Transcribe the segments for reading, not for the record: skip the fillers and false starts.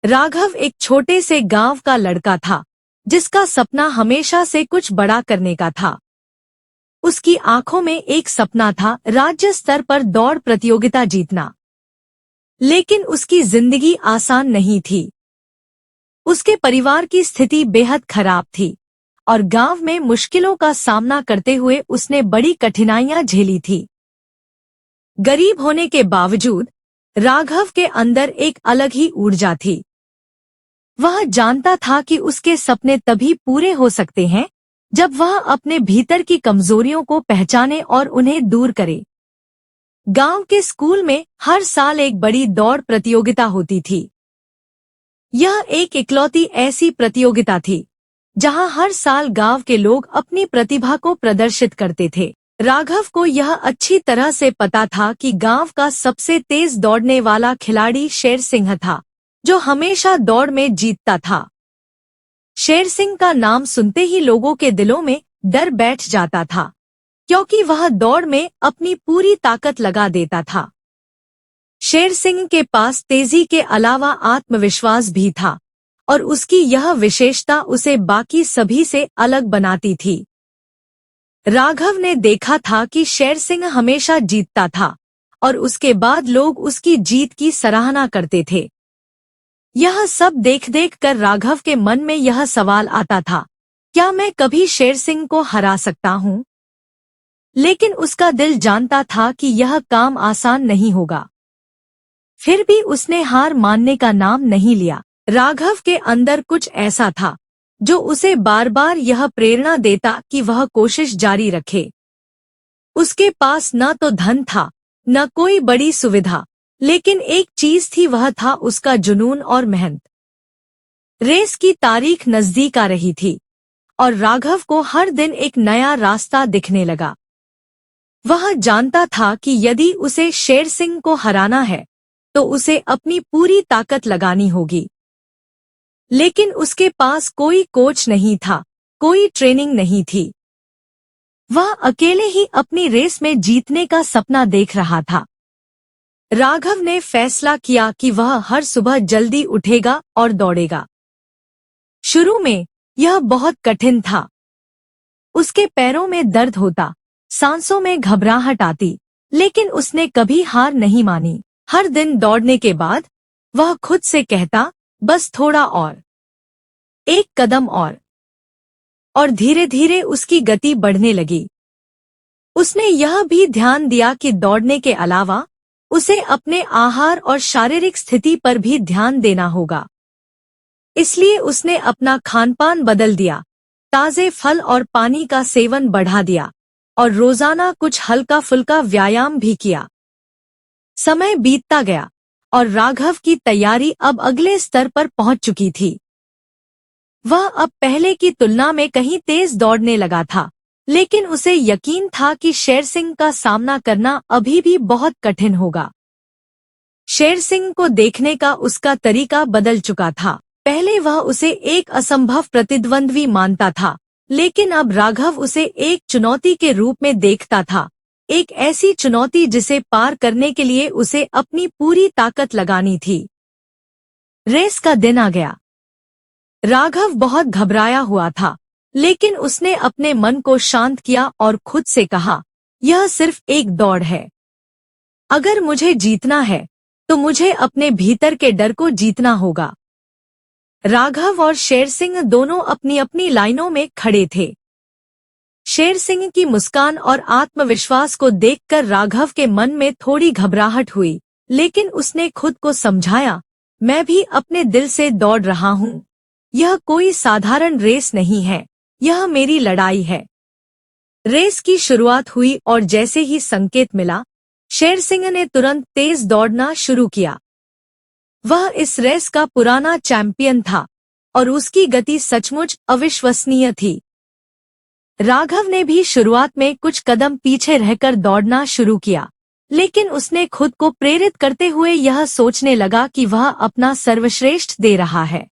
राघव एक छोटे से गांव का लड़का था जिसका सपना हमेशा से कुछ बड़ा करने का था। उसकी आंखों में एक सपना था राज्य स्तर पर दौड़ प्रतियोगिता जीतना। लेकिन उसकी जिंदगी आसान नहीं थी। उसके परिवार की स्थिति बेहद खराब थी और गांव में मुश्किलों का सामना करते हुए उसने बड़ी कठिनाइयां झेली थी। गरीब होने के बावजूद राघव के अंदर एक अलग ही ऊर्जा थी। वह जानता था कि उसके सपने तभी पूरे हो सकते हैं जब वह अपने भीतर की कमजोरियों को पहचाने और उन्हें दूर करे। गांव के स्कूल में हर साल एक बड़ी दौड़ प्रतियोगिता होती थी। यह एक इकलौती ऐसी प्रतियोगिता थी जहां हर साल गांव के लोग अपनी प्रतिभा को प्रदर्शित करते थे। राघव को यह अच्छी तरह से पता था कि गांव का सबसे तेज दौड़ने वाला खिलाड़ी शेर सिंह था, जो हमेशा दौड़ में जीतता था। शेर सिंह का नाम सुनते ही लोगों के दिलों में डर बैठ जाता था, क्योंकि वह दौड़ में अपनी पूरी ताकत लगा देता था। शेर सिंह के पास तेजी के अलावा आत्मविश्वास भी था और उसकी यह विशेषता उसे बाकी सभी से अलग बनाती थी। राघव ने देखा था कि शेर सिंह हमेशा जीतता था और उसके बाद लोग उसकी जीत की सराहना करते थे। यह सब देख कर राघव के मन में यह सवाल आता था, क्या मैं कभी शेर सिंह को हरा सकता हूँ? लेकिन उसका दिल जानता था कि यह काम आसान नहीं होगा। फिर भी उसने हार मानने का नाम नहीं लिया। राघव के अंदर कुछ ऐसा था जो उसे बार बार यह प्रेरणा देता कि वह कोशिश जारी रखे। उसके पास न तो धन था, न कोई बड़ी सुविधा, लेकिन एक चीज थी, वह था उसका जुनून और मेहनत। रेस की तारीख नजदीक आ रही थी और राघव को हर दिन एक नया रास्ता दिखने लगा। वह जानता था कि यदि उसे शेर सिंह को हराना है तो उसे अपनी पूरी ताकत लगानी होगी। लेकिन उसके पास कोई कोच नहीं था, कोई ट्रेनिंग नहीं थी। वह अकेले ही अपनी रेस में जीतने का सपना देख रहा था। राघव ने फैसला किया कि वह हर सुबह जल्दी उठेगा और दौड़ेगा। शुरू में यह बहुत कठिन था। उसके पैरों में दर्द होता, सांसों में घबराहट आती, लेकिन उसने कभी हार नहीं मानी। हर दिन दौड़ने के बाद वह खुद से कहता, बस थोड़ा और, एक कदम और धीरे धीरे उसकी गति बढ़ने लगी। उसने यह भी ध्यान दिया कि दौड़ने के अलावा उसे अपने आहार और शारीरिक स्थिति पर भी ध्यान देना होगा। इसलिए उसने अपना खानपान बदल दिया, ताजे फल और पानी का सेवन बढ़ा दिया और रोजाना कुछ हल्का फुल्का व्यायाम भी किया। समय बीतता गया और राघव की तैयारी अब अगले स्तर पर पहुंच चुकी थी। वह अब पहले की तुलना में कहीं तेज दौड़ने लगा था, लेकिन उसे यकीन था कि शेर सिंह का सामना करना अभी भी बहुत कठिन होगा। शेर सिंह को देखने का उसका तरीका बदल चुका था। पहले वह उसे एक असंभव प्रतिद्वंद्वी मानता था, लेकिन अब राघव उसे एक चुनौती के रूप में देखता था, एक ऐसी चुनौती जिसे पार करने के लिए उसे अपनी पूरी ताकत लगानी थी। रेस का दिन आ गया। राघव बहुत घबराया हुआ था, लेकिन उसने अपने मन को शांत किया और खुद से कहा, यह सिर्फ एक दौड़ है। अगर मुझे जीतना है तो मुझे अपने भीतर के डर को जीतना होगा। राघव और शेर सिंह दोनों अपनी अपनी लाइनों में खड़े थे। शेर सिंह की मुस्कान और आत्मविश्वास को देखकर राघव के मन में थोड़ी घबराहट हुई, लेकिन उसने खुद को समझाया, मैं भी अपने दिल से दौड़ रहा हूँ। यह कोई साधारण रेस नहीं है, यह मेरी लड़ाई है। रेस की शुरुआत हुई और जैसे ही संकेत मिला, शेर सिंह ने तुरंत तेज दौड़ना शुरू किया। वह इस रेस का पुराना चैंपियन था और उसकी गति सचमुच अविश्वसनीय थी। राघव ने भी शुरुआत में कुछ कदम पीछे रहकर दौड़ना शुरू किया, लेकिन उसने खुद को प्रेरित करते हुए यह सोचने लगा कि वह अपना सर्वश्रेष्ठ दे रहा है।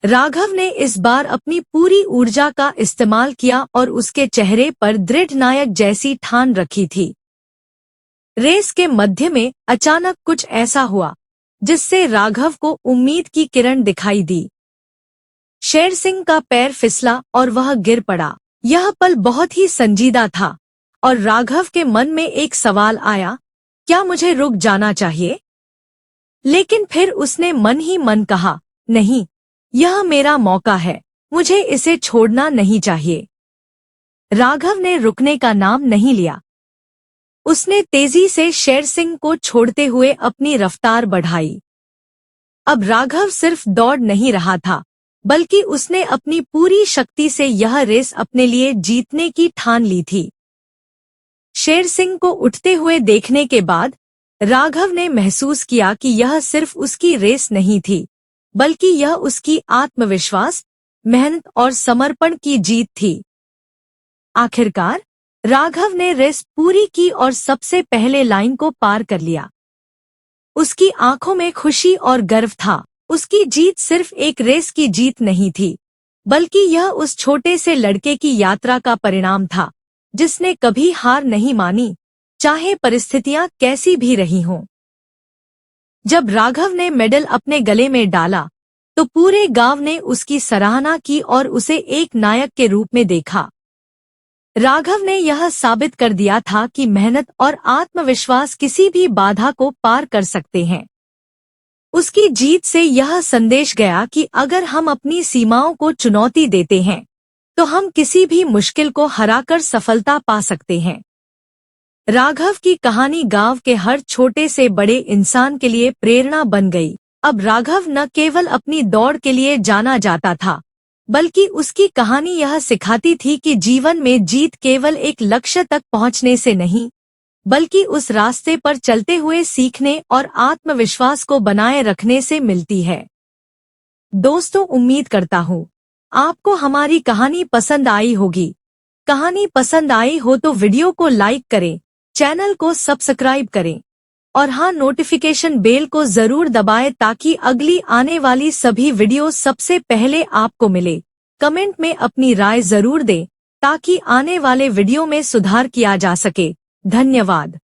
राघव ने इस बार अपनी पूरी ऊर्जा का इस्तेमाल किया और उसके चेहरे पर दृढ़ नायक जैसी ठान रखी थी। रेस के मध्य में अचानक कुछ ऐसा हुआ जिससे राघव को उम्मीद की किरण दिखाई दी। शेर सिंह का पैर फिसला और वह गिर पड़ा। यह पल बहुत ही संजीदा था और राघव के मन में एक सवाल आया, क्या मुझे रुक जाना चाहिए? लेकिन फिर उसने मन ही मन कहा, नहीं, यह मेरा मौका है, मुझे इसे छोड़ना नहीं चाहिए। राघव ने रुकने का नाम नहीं लिया। उसने तेजी से शेर सिंह को छोड़ते हुए अपनी रफ्तार बढ़ाई। अब राघव सिर्फ दौड़ नहीं रहा था, बल्कि उसने अपनी पूरी शक्ति से यह रेस अपने लिए जीतने की ठान ली थी। शेर सिंह को उठते हुए देखने के बाद राघव ने महसूस किया कि यह सिर्फ उसकी रेस नहीं थी, बल्कि यह उसकी आत्मविश्वास, मेहनत और समर्पण की जीत थी। आखिरकार राघव ने रेस पूरी की और सबसे पहले लाइन को पार कर लिया। उसकी आंखों में खुशी और गर्व था। उसकी जीत सिर्फ एक रेस की जीत नहीं थी, बल्कि यह उस छोटे से लड़के की यात्रा का परिणाम था, जिसने कभी हार नहीं मानी, चाहे परिस्थितियां कैसी भी रही हों। जब राघव ने मेडल अपने गले में डाला, तो पूरे गांव ने उसकी सराहना की और उसे एक नायक के रूप में देखा। राघव ने यह साबित कर दिया था कि मेहनत और आत्मविश्वास किसी भी बाधा को पार कर सकते हैं। उसकी जीत से यह संदेश गया कि अगर हम अपनी सीमाओं को चुनौती देते हैं, तो हम किसी भी मुश्किल को हराकर सफलता पा सकते हैं। राघव की कहानी गांव के हर छोटे से बड़े इंसान के लिए प्रेरणा बन गई। अब राघव न केवल अपनी दौड़ के लिए जाना जाता था, बल्कि उसकी कहानी यह सिखाती थी कि जीवन में जीत केवल एक लक्ष्य तक पहुंचने से नहीं, बल्कि उस रास्ते पर चलते हुए सीखने और आत्मविश्वास को बनाए रखने से मिलती है। दोस्तों, उम्मीद करता हूँ आपको हमारी कहानी पसंद आई होगी। कहानी पसंद आई हो तो वीडियो को लाइक करें, चैनल को सब्सक्राइब करें और हाँ, नोटिफिकेशन बेल को जरूर दबाएं ताकि अगली आने वाली सभी वीडियो सबसे पहले आपको मिले। कमेंट में अपनी राय जरूर दें ताकि आने वाले वीडियो में सुधार किया जा सके। धन्यवाद।